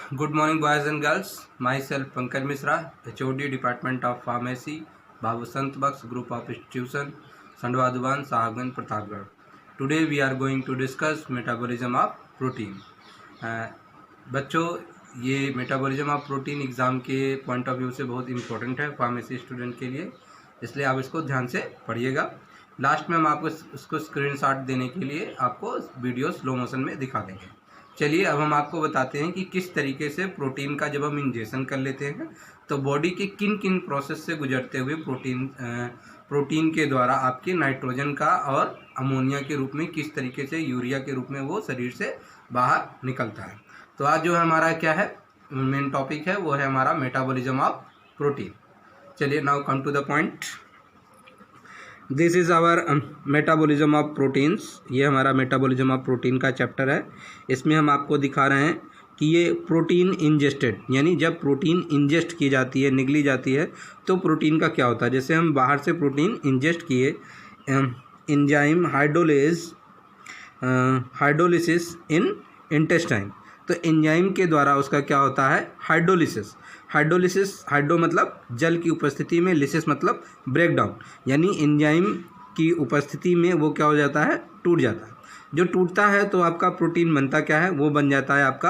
Good morning, boys and girls. Myself Pankaj Misra, HOD Department of Pharmacy, Babu Sant Baks Group of Institution, Sandwa Duban, Sahagan, Pratapgarh. Today we are going to discuss metabolism of protein. बच्चों, ये metabolism of protein exam के point of view से बहुत important है pharmacy student के लिए, इसलिए आप इसको ध्यान से पढ़िएगा। लास्ट में हम आपको इसको स्क्रीनशॉट देने के लिए आपको वीडियो स्लो मोशन में दिखा देंगे। चलिए अब हम आपको बताते हैं कि किस तरीके से प्रोटीन का जब हम इंजेक्शन कर लेते हैं तो बॉडी के किन किन प्रोसेस से गुजरते हुए प्रोटीन के द्वारा आपके नाइट्रोजन का और अमोनिया के रूप में किस तरीके से यूरिया के रूप में वो शरीर से बाहर निकलता है। तो आज जो हमारा क्या है मेन टॉपिक है वो है हमारा मेटाबॉलिज्म ऑफ प्रोटीन। चलिए now come to the point. This is our metabolism of proteins. ये हमारा मेटाबॉलिज्म ऑफ प्रोटीन का चैप्टर है। इसमें हम आपको दिखा रहे हैं कि ये प्रोटीन इंजेस्टेड, यानी जब प्रोटीन इंजेस्ट की जाती है, निगली जाती है, तो प्रोटीन का क्या होता है। जैसे हम बाहर से प्रोटीन इंजेस्ट किए, एंजाइम हाइड्रोलिसिस इन इंटेस्टाइन, तो एंजाइम के द्वारा उसका क्या होता है हाइड्रोलिसिस। हाइड्रो मतलब जल की उपस्थिति में, लिसिस मतलब ब्रेक डाउन, यानी एंजाइम की उपस्थिति में वो क्या हो जाता है टूट जाता है। जो टूटता है तो आपका प्रोटीन बनता क्या है, वो बन जाता है आपका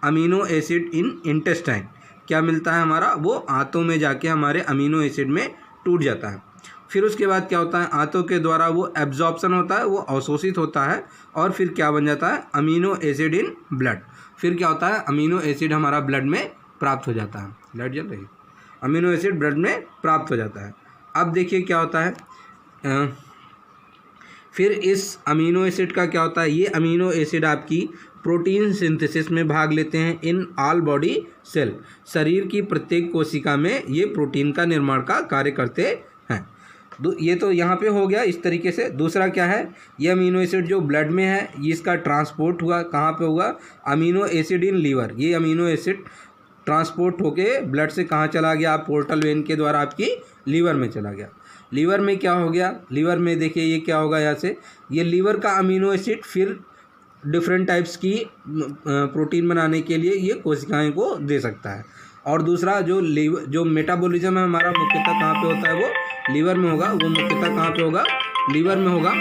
अमीनो एसिड इन इंटेस्टाइन। क्या मिलता है हमारा, वो आंतों में जाके हमारे अमीनो एसिड में टूट जाता है। फिर उसके बाद क्या होता है, आंतों के द्वारा वो एब्जॉर्प्शन होता है, वो अवशोषित होता है और फिर क्या बन जाता है अमीनो एसिड इन ब्लड। फिर क्या होता है अमीनो एसिड हमारा ब्लड में प्राप्त हो जाता है। लाइट जल रही है। अमीनो एसिड ब्लड में प्राप्त हो जाता है। अब देखिए क्या होता है, फिर इस अमीनो एसिड का क्या होता है, ये अमीनो एसिड आपकी प्रोटीन सिंथेसिस में भाग लेते हैं इन ऑल बॉडी सेल। शरीर की प्रत्येक कोशिका में ये प्रोटीन का निर्माण का कार्य करते हैं। ये तो यहाँ पे हो गया इस तरीके से। दूसरा क्या है, ये अमीनो एसिड जो ब्लड में है, ये इसका ट्रांसपोर्ट हुआ कहाँ पे हुआ, अमीनो एसिड इन लीवर। ये अमीनो एसिड ट्रांसपोर्ट होके ब्लड से कहाँ चला गया, पोर्टल वेन के द्वारा आपकी लीवर में चला गया। लीवर में क्या हो गया, लीवर में देखिए ये क्या होगा, यहाँ से ये लीवर का अमीनो एसिड फिर डिफरेंट टाइप्स की प्रोटीन बनाने के लिए ये कोशिकाएं को दे सकता है। और दूसरा जो मेटाबॉलिज्म है हमारा मुख्यतः कहाँ पे होता है, वो लीवर में होगा। वो मुख्यतः कहाँ पे होगा, लीवर में होगा।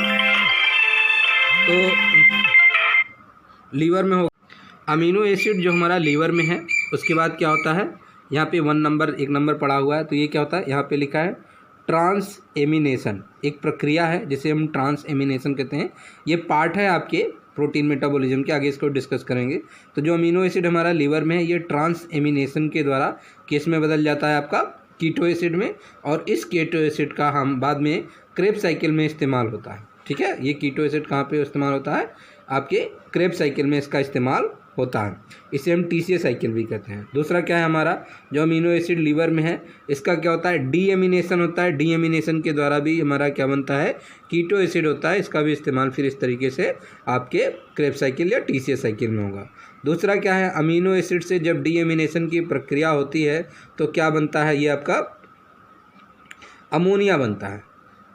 तो लीवर में होगा अमीनो एसिड जो हमारा लीवर में है। उसके बाद क्या होता है, यहाँ पे एक नंबर पड़ा हुआ है, तो ये क्या होता है, यहाँ पे लिखा है ट्रांस एमिनेशन। एक प्रक्रिया है जिसे हम ट्रांस एमिनेशन कहते हैं। ये पार्ट है आपके प्रोटीन मेटाबॉलिज्म के, आगे इसको डिस्कस करेंगे। तो जो अमीनो एसिड हमारा लीवर में है, ये ट्रांस एमिनेशन के द्वारा किस में बदल जाता है आपका कीटो एसिड में, और इस कीटो एसिड का हम बाद में क्रेब्स साइकिल में इस्तेमाल होता है। ठीक है, ये कीटो एसिड कहाँ पे इस्तेमाल होता है, आपके क्रेब्स साइकिल में इसका इस्तेमाल होता है। इसे हम टीसीए साइकिल भी कहते हैं। दूसरा क्या है हमारा, जो अमीनो एसिड लीवर में है, इसका क्या होता है डीएमिनेशन होता है। डीएमिनेशन के द्वारा भी हमारा क्या बनता है कीटो एसिड होता है। इसका भी इस्तेमाल फिर इस तरीके से आपके क्रेब्स साइकिल या टीसीए साइकिल में होगा। दूसरा क्या है, अमीनो एसिड से जब डीएमिनेशन की प्रक्रिया होती है तो क्या बनता है, ये आपका अमोनिया बनता है।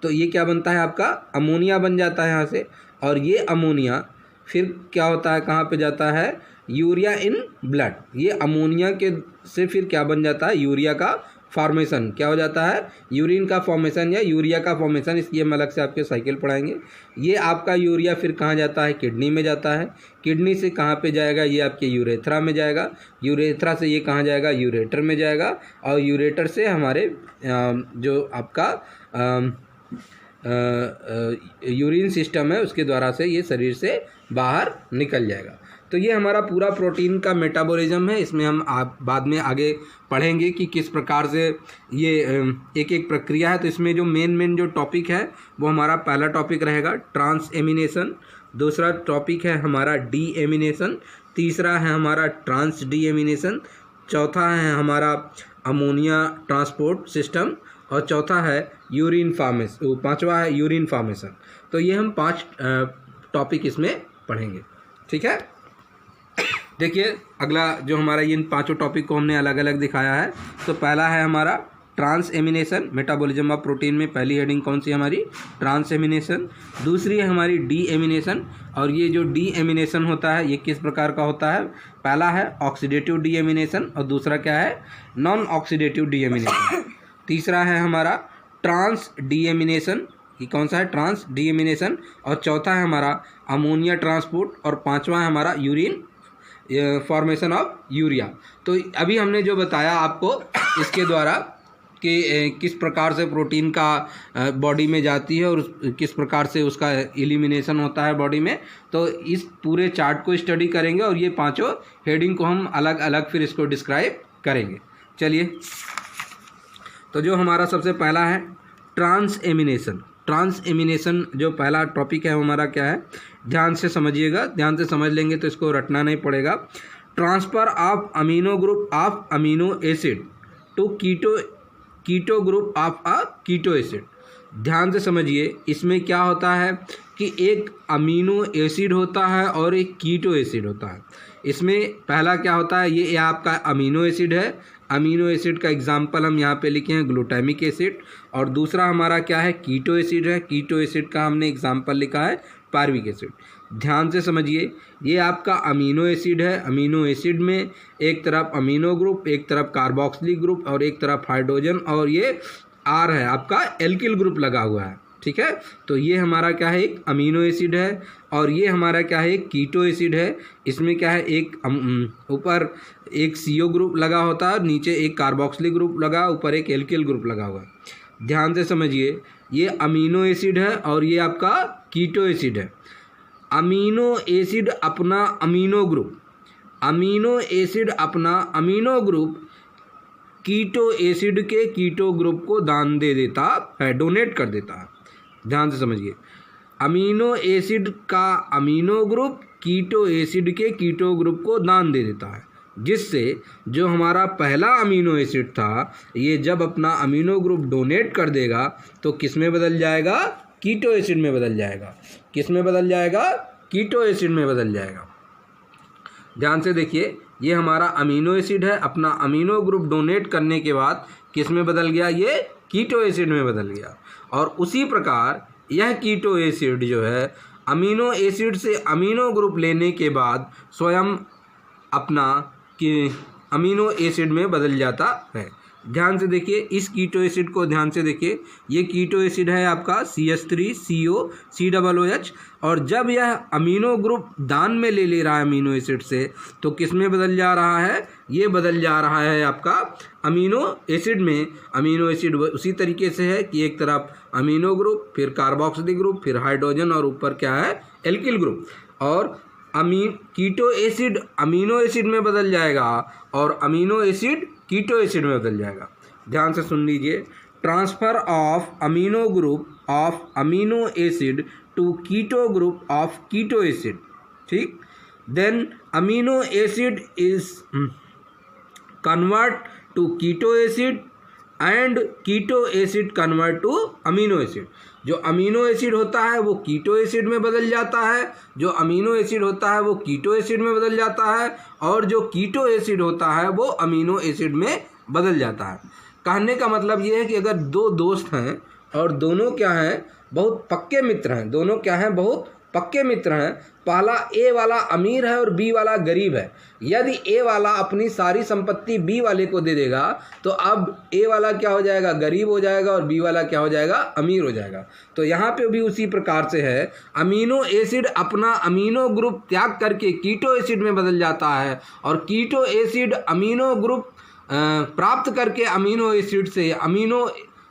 तो ये क्या बनता है आपका अमोनिया बन जाता है यहाँ से। और ये अमोनिया फिर क्या होता है, कहाँ पे जाता है, यूरिया इन ब्लड। ये अमोनिया के से फिर क्या बन जाता है, यूरिया का फॉर्मेशन। क्या हो जाता है, यूरिन का फॉर्मेशन या यूरिया का फॉर्मेशन। इसकी हम अलग से आपके साइकिल पढ़ाएंगे। ये आपका यूरिया फिर कहाँ जाता है, किडनी में जाता है। किडनी से कहाँ पे जाएगा, ये आपके यूरेथ्रा में जाएगा। यूरेथ्रा से ये कहाँ जाएगा, यूरेटर में जाएगा। और यूरेटर से हमारे जो आपका यूरिन सिस्टम है उसके द्वारा से ये शरीर से बाहर निकल जाएगा। तो ये हमारा पूरा प्रोटीन का मेटाबॉलिज्म है। इसमें हम बाद में आगे पढ़ेंगे कि किस प्रकार से ये एक एक प्रक्रिया है। तो इसमें जो मेन जो टॉपिक है वो हमारा पहला टॉपिक रहेगा ट्रांस एमिनेशन। दूसरा टॉपिक है हमारा डी एमिनेशन। तीसरा है हमारा ट्रांस डी एमिनेशन। चौथा है हमारा अमोनिया ट्रांसपोर्ट सिस्टम। और चौथा है यूरिन फॉर्मेशन, पांचवा है यूरिन फॉर्मेशन। तो ये हम 5 टॉपिक इसमें पढ़ेंगे। ठीक है, देखिए अगला जो हमारा इन 5 टॉपिक को हमने अलग अलग दिखाया है। तो पहला है हमारा transamination, metabolism of protein में पहली हेडिंग कौन सी हमारी, ट्रांस एमिनेशन। दूसरी है हमारी डी एमिनेशन, और ये जो डी एमिनेशन होता है ये किस प्रकार का होता है, पहला है ऑक्सीडेटिव डी एमिनेशन और दूसरा क्या है, नॉन ऑक्सीडेटिव डी एमिनेशन। तीसरा है हमारा ट्रांस डी एमिनेशन, ये कौन सा है, ट्रांस डी एमिनेशन। और चौथा है हमारा अमोनिया ट्रांसपोर्ट, और पांचवा है हमारा यूरिन फॉर्मेशन ऑफ यूरिया। तो अभी हमने जो बताया आपको इसके द्वारा कि किस प्रकार से प्रोटीन का बॉडी में जाती है और किस प्रकार से उसका एलिमिनेशन होता है बॉडी में, तो इस पूरे चार्ट को स्टडी करेंगे और ये पांचों हेडिंग को हम अलग अलग फिर इसको डिस्क्राइब करेंगे। चलिए, तो जो हमारा सबसे पहला है ट्रांस एमिनेशन। ट्रांस एमिनेशन जो पहला टॉपिक है हमारा क्या है, ध्यान से समझिएगा, ध्यान से समझ लेंगे तो इसको रटना नहीं पड़ेगा। Transfer of amino group of amino acid to keto group of a keto acid. ध्यान से समझिए, इसमें क्या होता है कि एक अमीनो एसिड होता है और एक कीटो एसिड होता है। इसमें पहला क्या होता है, ये आपका अमीनो एसिड है, अमीनो एसिड का एग्जाम्पल हम यहाँ पे लिखे हैं ग्लूटामिक एसिड, और दूसरा हमारा क्या है, कीटो एसिड है, कीटो एसिड का हमने एग्जाम्पल लिखा है पार्विक एसिड। ध्यान से समझिए, ये आपका अमीनो एसिड है, अमीनो एसिड में एक तरफ अमीनो ग्रुप, एक तरफ कार्बोक्सिलिक ग्रुप और एक तरफ हाइड्रोजन, और ये आर है आपका एल्किल ग्रुप लगा हुआ है, ठीक है। तो ये हमारा क्या है, एक अमीनो एसिड है, और ये हमारा क्या है, एक कीटो एसिड है। इसमें क्या है, एक ऊपर एक CO ग्रुप लगा होता है, नीचे एक कार्बोक्सिलिक ग्रुप लगा, ऊपर एक एल्किल ग्रुप लगा हुआ है। ध्यान से समझिए, ये अमीनो एसिड है और ये आपका कीटो एसिड है। अमीनो एसिड अपना अमीनो ग्रुप, अमीनो एसिड अपना अमीनो ग्रुप कीटो एसिड के कीटो ग्रुप को दान दे देता है, डोनेट कर देता है। ध्यान से समझिए, अमीनो एसिड का अमीनो ग्रुप कीटो एसिड के कीटो ग्रुप को दान दे देता है, जिससे जो हमारा पहला अमीनो एसिड था ये जब अपना अमीनो ग्रुप डोनेट कर देगा तो किस में बदल जाएगा, कीटो एसिड में बदल जाएगा। किस में बदल जाएगा, कीटो एसिड में बदल जाएगा। ध्यान से देखिए, ये हमारा अमीनो एसिड है, अपना अमीनो ग्रुप डोनेट करने के बाद किस में बदल गया, ये कीटो एसिड में बदल गया। और उसी प्रकार यह कीटो एसिड जो है अमीनो एसिड से अमीनो ग्रुप लेने के बाद स्वयं अपना कि अमीनो एसिड में बदल जाता है। ध्यान से देखिए, इस कीटो एसिड को ध्यान से देखिए, ये कीटो एसिड है आपका CH3COCOOH, और जब यह अमीनो ग्रुप दान में ले रहा है अमीनो एसिड से तो किस में बदल जा रहा है, ये बदल जा रहा है आपका अमीनो एसिड में। अमीनो एसिड उसी तरीके से है कि एक तरफ अमीनो ग्रुप, फिर कार्बोक्सिलिक ग्रुप, फिर हाइड्रोजन, और ऊपर क्या है, एल्किल ग्रुप। और कीटो एसिड अमीनो एसिड में बदल जाएगा और अमीनो एसिड कीटो एसिड में बदल जाएगा। ध्यान से सुन लीजिए, transfer of amino group of amino acid to keto group of keto acid, ठीक। Then amino acid is convert to keto acid and keto acid convert to amino acid. जो amino acid होता है वो कीटो एसिड में बदल जाता है, जो अमीनो एसिड होता है वो कीटो एसिड में बदल जाता है, और जो कीटो एसिड होता है वो अमीनो एसिड में बदल जाता है। कहने का मतलब ये है कि अगर दो दोस्त हैं और दोनों क्या हैं, बहुत पक्के मित्र हैं, दोनों क्या हैं, बहुत पक्के मित्र हैं, पहला ए वाला अमीर है और बी वाला गरीब है, यदि ए वाला अपनी सारी संपत्ति बी वाले को दे देगा तो अब ए वाला क्या हो जाएगा, गरीब हो जाएगा, और बी वाला क्या हो जाएगा, अमीर हो जाएगा। तो यहाँ पे भी उसी प्रकार से है, अमीनो एसिड अपना अमीनो ग्रुप त्याग करके कीटो एसिड में बदल जाता है, और कीटो एसिड अमीनो ग्रुप प्राप्त करके अमीनो एसिड से अमीनो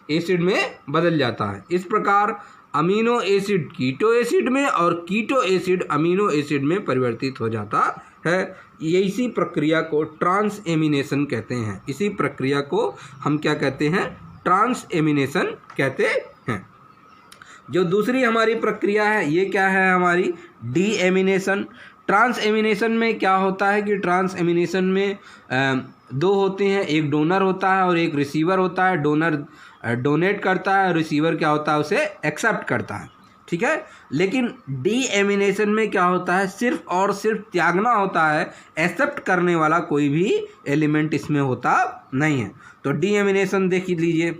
एसिड में बदल जाता है। इस प्रकार अमीनो एसिड कीटो एसिड में और कीटो एसिड अमीनो एसिड में परिवर्तित हो जाता है। ये इसी प्रक्रिया को ट्रांस एमिनेशन कहते हैं। इसी प्रक्रिया को हम क्या कहते हैं, ट्रांस एमिनेशन कहते हैं। जो दूसरी हमारी प्रक्रिया है ये क्या है, हमारी डी एमिनेशन। ट्रांस एमिनेशन में क्या होता है कि ट्रांस एमिनेशन में दो होते हैं, एक डोनर होता है और एक रिसीवर होता है। डोनर डोनेट करता है, रिसीवर क्या होता है, उसे एक्सेप्ट करता है। ठीक है। लेकिन डीएमिनेशन में क्या होता है, सिर्फ और सिर्फ त्यागना होता है, एक्सेप्ट करने वाला कोई भी एलिमेंट इसमें होता नहीं है। तो डीएमिनेशन देख लीजिए,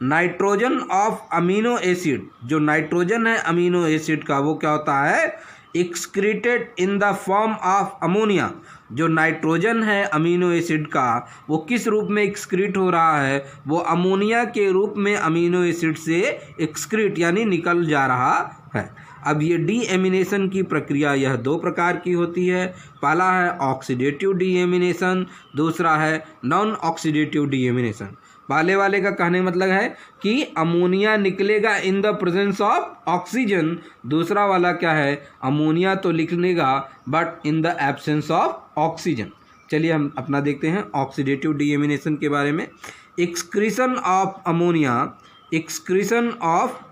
नाइट्रोजन ऑफ अमीनो एसिड, जो नाइट्रोजन है अमीनो एसिड का, वो क्या होता है, excreted in the form of ammonia. जो नाइट्रोजन है अमीनो एसिड का, वो किस रूप में एक्सक्रीट हो रहा है, वो अमोनिया के रूप में अमीनो एसिड से एक्सक्रीट यानी निकल जा रहा है। अब ये डीएमिनेशन की प्रक्रिया यह दो प्रकार की होती है। पहला है ऑक्सीडेटिव डीएमिनेशन, दूसरा है नॉन ऑक्सीडेटिव डीएमिनेशन। पहले वाले का कहने मतलब है कि अमोनिया निकलेगा in the presence of oxygen, दूसरा वाला क्या है, अमोनिया तो निकलेगा but in the absence of oxygen. चलिए हम अपना देखते हैं ऑक्सीडेटिव डीएमिनेशन के बारे में। Excretion of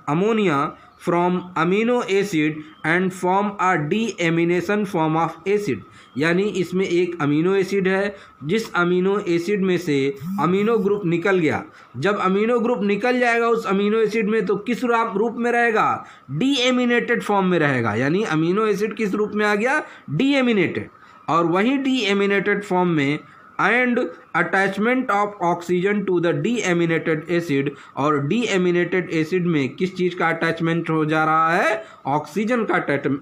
ammonia from amino acid and form a deamination form of acid. यानी इसमें एक अमीनो एसिड है, जिस अमीनो एसिड में से अमीनो ग्रुप निकल गया। जब अमीनो ग्रुप निकल जाएगा उस अमीनो एसिड में, तो किस रूप में रहेगा, डीएमिनेटेड फॉर्म में रहेगा। यानी अमीनो एसिड किस रूप में आ गया, डीएमिनेटेड। और वही डीएमिनेटेड फॉर्म में and attachment of oxygen to the deaminated acid, और डीएमिनेटेड एसिड में किस चीज़ का अटैचमेंट हो जा रहा है, ऑक्सीजन का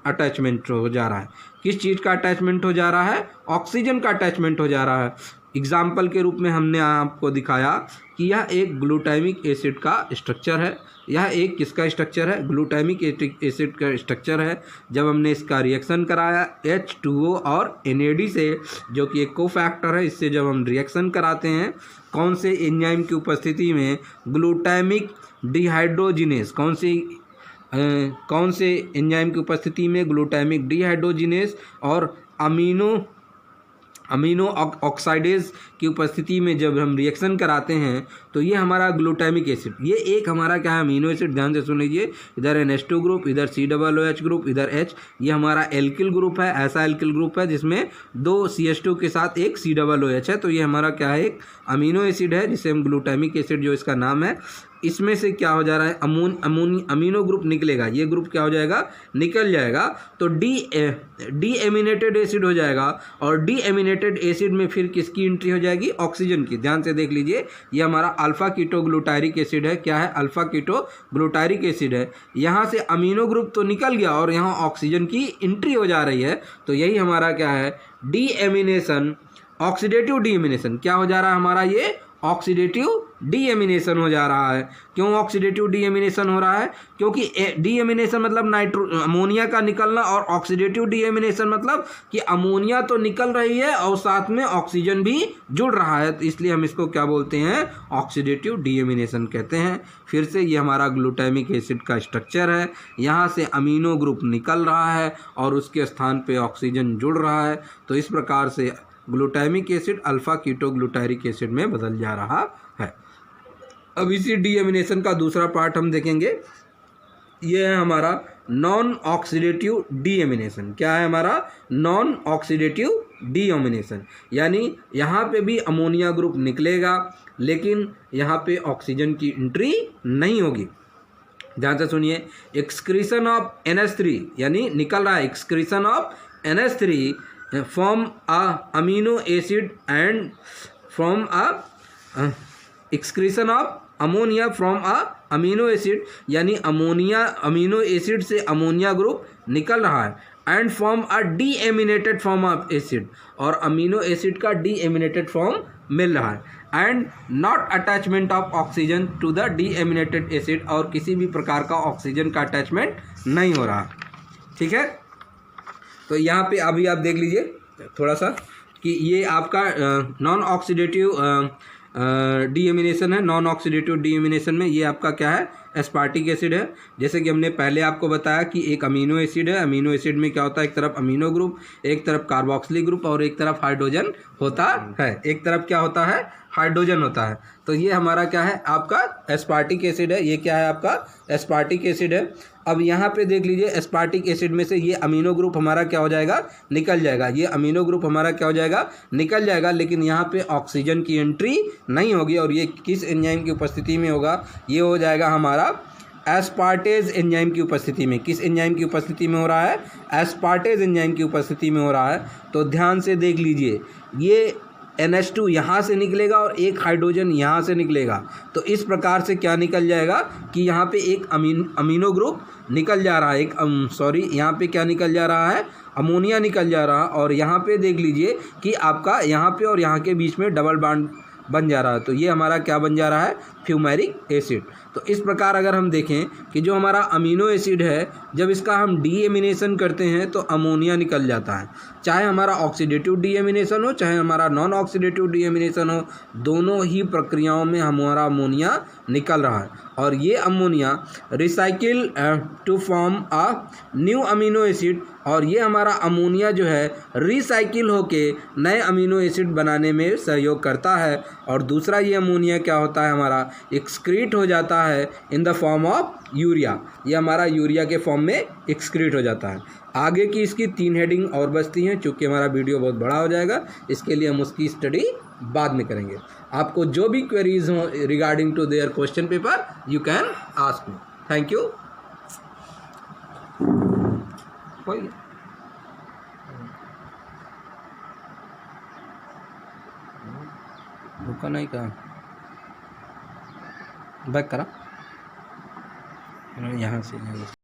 अटैचमेंट हो जा रहा है। किस चीज़ का अटैचमेंट हो जा रहा है, ऑक्सीजन का अटैचमेंट हो जा रहा है। एग्जाम्पल के रूप में हमने आपको दिखाया कि यह एक ग्लूटामिक एसिड का स्ट्रक्चर है। यह एक किसका स्ट्रक्चर है, ग्लूटामिक एसिड का स्ट्रक्चर है। जब हमने इसका रिएक्शन कराया H2O और NAD से, जो कि एक कोफैक्टर है, इससे जब हम रिएक्शन कराते हैं कौन से एंजाइम की उपस्थिति में, ग्लूटामिक डिहाइड्रोजिनेस, कौन से एंजाइम की उपस्थिति में, ग्लूटामिक डिहाइड्रोजिनेस और अमीनो ऑक्साइडेज की उपस्थिति में जब हम रिएक्शन कराते हैं तो ये हमारा ग्लूटामिक एसिड, ये एक हमारा क्या है, अमीनो एसिड। ध्यान से सुन लीजिए, इधर NH2 ग्रुप, इधर COOH ग्रुप, इधर H, ये हमारा एल्किल ग्रुप है। ऐसा एल्किल ग्रुप है जिसमें 2 CH2 के साथ एक COOH है। तो ये हमारा क्या है, एक अमीनो एसिड है जिसे हम ग्लूटामिक एसिड, जो इसका नाम है। इसमें से क्या हो जा रहा है, अमीनो ग्रुप निकलेगा, ये ग्रुप क्या हो जाएगा, निकल जाएगा, तो डीएमिनेटेड एसिड हो जाएगा। और डीएमिनेटेड एसिड में फिर किसकी एंट्री हो जाएगी, ऑक्सीजन की। ध्यान से देख लीजिए, ये हमारा अल्फा कीटोग्लूटारिक एसिड है। क्या है, अल्फा कीटोग्लूटारिक एसिड है। यहाँ से अमीनो ग्रुप तो निकल गया और यहाँ ऑक्सीजन की एंट्री हो जा रही है। तो यही हमारा क्या है, डीएमिनेशन, ऑक्सीडेटिव डीएमिनेशन। क्या हो जा रहा है हमारा, ये ऑक्सीडेटिव डीएमिनेशन हो जा रहा है। क्यों ऑक्सीडेटिव डीएमिनेशन हो रहा है, क्योंकि डीएमिनेशन मतलब अमोनिया का निकलना, और ऑक्सीडेटिव डीएमिनेशन मतलब कि अमोनिया तो निकल रही है और साथ में ऑक्सीजन भी जुड़ रहा है। तो इसलिए हम इसको क्या बोलते हैं, ऑक्सीडेटिव डीएमिनेशन कहते हैं। फिर से ये हमारा ग्लूटामिक एसिड का स्ट्रक्चर है। यहाँ से अमीनो ग्रुप निकल रहा है और उसके स्थान पर ऑक्सीजन जुड़ रहा है। तो इस प्रकार से glutamic acid alpha ketoglutaric acid में बदल जा रहा है। अब इसी डीएमिनेशन का दूसरा पार्ट हम देखेंगे। ये है हमारा नॉन ऑक्सीडेटिव डीएमिनेशन। क्या है हमारा, नॉन ऑक्सीडेटिव डीएमिनेशन। यानी यहाँ पे भी अमोनिया ग्रुप निकलेगा लेकिन यहाँ पे ऑक्सीजन की एंट्री नहीं होगी। ध्यान से सुनिए, एक्सक्रीशन ऑफ NH3, यानी निकल रहा है excretion of NH3 from a amino acid and from a excretion of ammonia from a amino acid, यानी अमीनो एसिड से अमोनिया ग्रुप निकल रहा है, and form a deaminated form of acid, और अमीनो एसिड का डीएमिनेटेड फॉर्म मिल रहा है, and not attachment of oxygen to the deaminated acid, और किसी भी प्रकार का ऑक्सीजन का अटैचमेंट नहीं हो रहा। ठीक है, तो यहाँ पे अभी आप देख लीजिए थोड़ा सा कि ये आपका नॉन ऑक्सीडेटिव डीएमिनेशन है। नॉन ऑक्सीडेटिव डीएमिनेशन में ये आपका क्या है, एस्पार्टिक एसिड है। जैसे कि हमने पहले आपको बताया कि एक अमीनो एसिड है। अमीनो एसिड में क्या होता है, एक तरफ अमीनो ग्रुप, एक तरफ कार्बोक्सिलिक ग्रुप और एक तरफ हाइड्रोजन होता है। एक तरफ क्या होता है, हाइड्रोजन होता है। तो ये हमारा क्या है, आपका एस्पार्टिक एसिड है। ये क्या है, आपका एस्पार्टिक एसिड है। अब यहाँ पे देख लीजिए, एस्पार्टिक एसिड में से ये अमीनो ग्रुप हमारा क्या हो जाएगा, निकल जाएगा। ये अमीनो ग्रुप हमारा क्या हो जाएगा, निकल जाएगा, लेकिन यहाँ पे ऑक्सीजन की एंट्री नहीं होगी। और ये किस एंजाइम की उपस्थिति में होगा, ये हो जाएगा हमारा एस्पार्टेज एंजाइम की उपस्थिति में। किस एंजाइम की उपस्थिति में हो रहा है? एस्पार्टेज एंजाइम की उपस्थिति में हो रहा है। तो ध्यान से देख लीजिए, ये NH2 यहाँ से निकलेगा और एक हाइड्रोजन यहाँ से निकलेगा। तो इस प्रकार से क्या निकल जाएगा कि यहाँ पे एक अमीनो ग्रुप निकल जा रहा है, यहाँ पे क्या निकल जा रहा है? अमोनिया निकल जा रहा है। और यहाँ पे देख लीजिए कि आपका यहाँ पे और यहाँ के बीच में डबल बॉन्ड बन जा रहा है। तो ये हमारा क्या बन जा रहा है? Fumaric acid. तो इस प्रकार अगर हम देखें कि जो हमारा अमीनो एसिड है, जब इसका हम डीएमिनेशन करते हैं तो अमोनिया निकल जाता है। चाहे हमारा ऑक्सीडेटिव डीएमिनेशन हो, चाहे हमारा नॉन ऑक्सीडेटिव डीएमिनेशन हो, दोनों ही प्रक्रियाओं में हमारा अमोनिया निकल रहा है। और ये ammonia recycle to form a new amino acid, और ये हमारा अमोनिया जो है रिसाइकिल होके नए अमीनो एसिड बनाने में सहयोग करता है। और दूसरा ये अमोनिया क्या होता है? हमारा एक्सक्रीट हो जाता है in the form of urea. ये हमारा यूरिया के फॉर्म में एक्सक्रीट हो जाता है। आगे की इसकी 3 हेडिंग और बचती हैं, चूँकि हमारा वीडियो बहुत बड़ा हो जाएगा, इसके लिए हम उसकी स्टडी बाद में करेंगे। आपको जो भी क्वेरीज हो regarding to their question paper, you can ask me. Thank you. रुका नहीं, कहाँ बैक करा यहाँ से।